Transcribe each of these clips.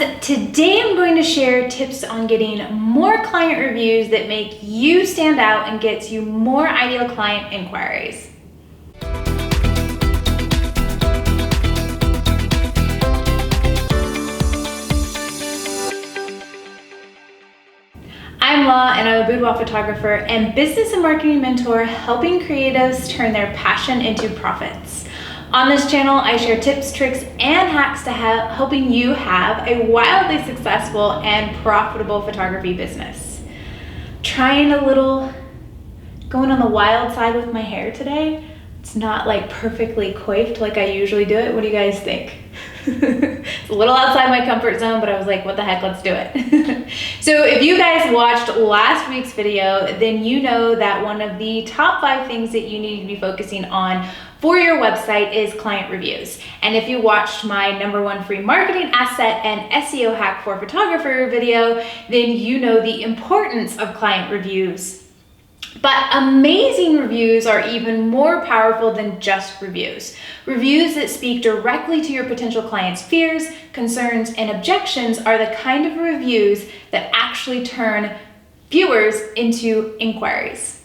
Today I'm going to share tips on getting more client reviews that make you stand out and gets you more ideal client inquiries. I'm La, and I'm a boudoir photographer and business and marketing mentor, helping creatives turn their passion into profits. On this channel, I share tips, tricks, and hacks to helping you have a wildly successful and profitable photography business. Going on the wild side with my hair today. It's not like perfectly coiffed like I usually do it. What do you guys think? It's a little outside my comfort zone, but I was like, what the heck, let's do it. So if you guys watched last week's video, then you know that one of the top 5 things that you need to be focusing on for your website is client reviews. And if you watched my #1 free marketing asset and SEO hack for photographer video, then you know the importance of client reviews. But amazing reviews are even more powerful than just reviews. Reviews that speak directly to your potential client's fears, concerns, and objections are the kind of reviews that actually turn viewers into inquiries.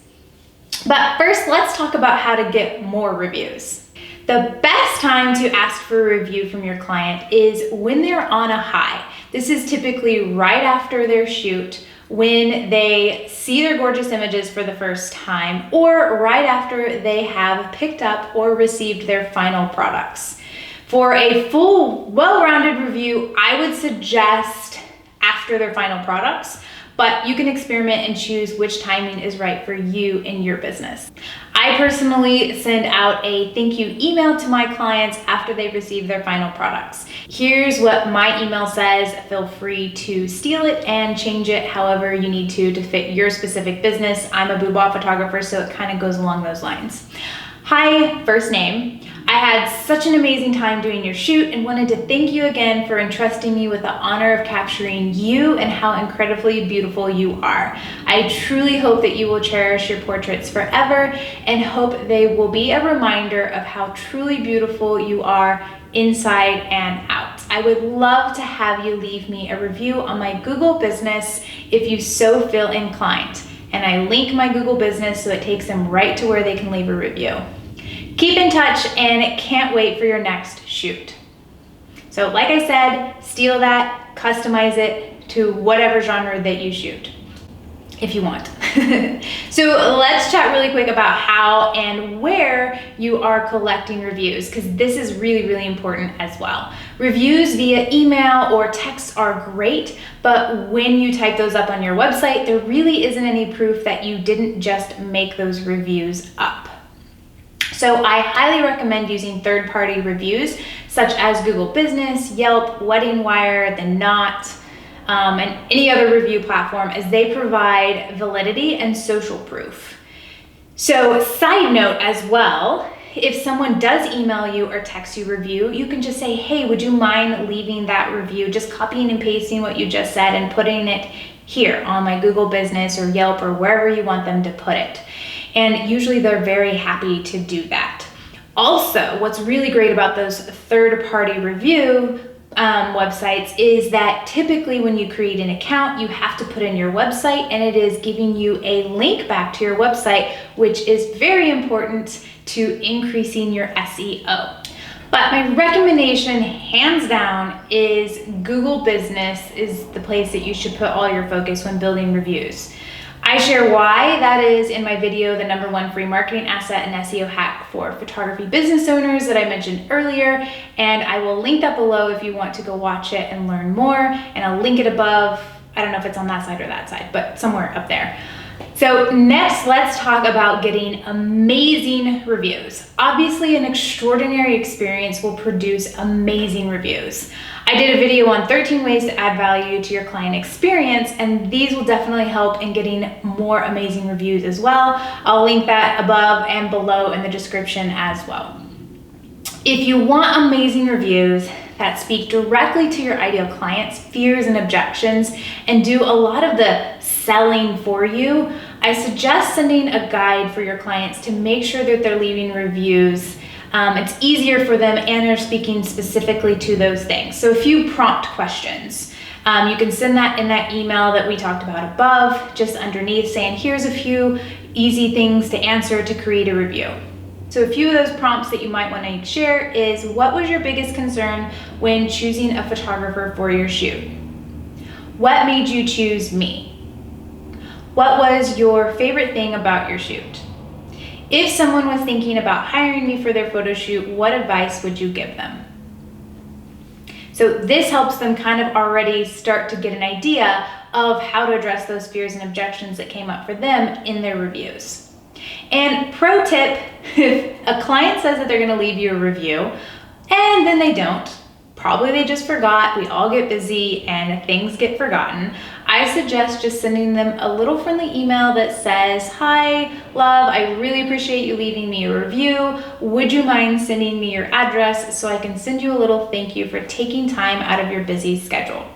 But first, let's talk about how to get more reviews. The best time to ask for a review from your client is when they're on a high. This is typically right after their shoot, when they see their gorgeous images for the first time, or right after they have picked up or received their final products. For a full, well-rounded review, I would suggest after their final products, but you can experiment and choose which timing is right for you in your business. I personally send out a thank you email to my clients after they've received their final products. Here's what my email says. Feel free to steal it and change it however you need to fit your specific business. I'm a boudoir photographer, so it kind of goes along those lines. Hi, first name. I had such an amazing time doing your shoot and wanted to thank you again for entrusting me with the honor of capturing you and how incredibly beautiful you are. I truly hope that you will cherish your portraits forever and hope they will be a reminder of how truly beautiful you are inside and out. I would love to have you leave me a review on my Google business if you so feel inclined. And I link my Google business so it takes them right to where they can leave a review. Keep in touch and can't wait for your next shoot. So like I said, steal that, customize it to whatever genre that you shoot, if you want. So let's chat really quick about how and where you are collecting reviews, because this is really, really important as well. Reviews via email or text are great, but when you type those up on your website, there really isn't any proof that you didn't just make those reviews up. So I highly recommend using third-party reviews such as Google Business, Yelp, Wedding Wire, The Knot, and any other review platform, as they provide validity and social proof. So side note as well, if someone does email you or text you a review, you can just say, hey, would you mind leaving that review? Just copying and pasting what you just said and putting it here on my Google Business or Yelp or wherever you want them to put it. And usually they're very happy to do that. Also, what's really great about those third-party review websites is that typically when you create an account, you have to put in your website, and it is giving you a link back to your website, which is very important to increasing your SEO. But my recommendation, hands down, is Google Business is the place that you should put all your focus when building reviews. I share why that is in my video, the #1 free marketing asset and SEO hack for photography business owners that I mentioned earlier. And I will link that below if you want to go watch it and learn more. And I'll link it above. I don't know if it's on that side or that side, but somewhere up there. So next, let's talk about getting amazing reviews. Obviously, an extraordinary experience will produce amazing reviews. I did a video on 13 ways to add value to your client experience, and these will definitely help in getting more amazing reviews as well. I'll link that above and below in the description as well. If you want amazing reviews that speak directly to your ideal clients' fears and objections and do a lot of the selling for you, I suggest sending a guide for your clients to make sure that they're leaving reviews It's easier for them, and they're speaking specifically to those things. So a few prompt questions. You can send that in that email that we talked about above, just underneath, saying, here's a few easy things to answer to create a review. So a few of those prompts that you might want to share is, what was your biggest concern when choosing a photographer for your shoot? What made you choose me? What was your favorite thing about your shoot? If someone was thinking about hiring me for their photo shoot, what advice would you give them? So this helps them kind of already start to get an idea of how to address those fears and objections that came up for them in their reviews. And pro tip, if a client says that they're going to leave you a review and then they don't, probably they just forgot, we all get busy and things get forgotten, I suggest just sending them a little friendly email that says, hi, love, I really appreciate you leaving me a review. Would you mind sending me your address so I can send you a little thank you for taking time out of your busy schedule?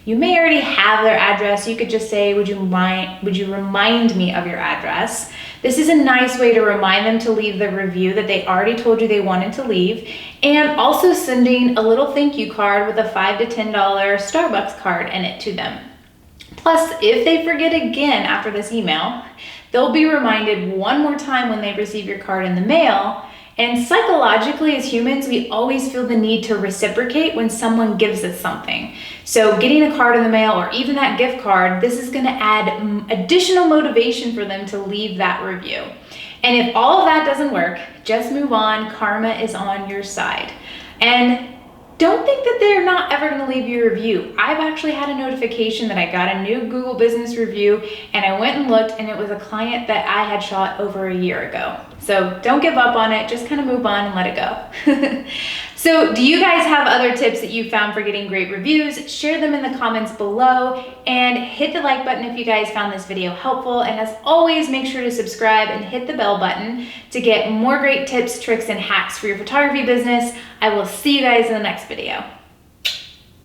You may already have their address. You could just say, would you remind me of your address? This is a nice way to remind them to leave the review that they already told you they wanted to leave, and also sending a little thank you card with a $5 to $10 Starbucks card in it to them. Plus, if they forget again after this email, they'll be reminded one more time when they receive your card in the mail. And psychologically, as humans, we always feel the need to reciprocate when someone gives us something. So getting a card in the mail or even that gift card, this is going to add additional motivation for them to leave that review. And if all of that doesn't work, just move on. Karma is on your side. And don't think that they're not ever going to leave you a review. I've actually had a notification that I got a new Google business review, and I went and looked, and it was a client that I had shot over a year ago. So don't give up on it, just kind of move on and let it go. So do you guys have other tips that you found for getting great reviews? Share them in the comments below, and hit the like button if you guys found this video helpful. And as always, make sure to subscribe and hit the bell button to get more great tips, tricks, and hacks for your photography business. I will see you guys in the next video.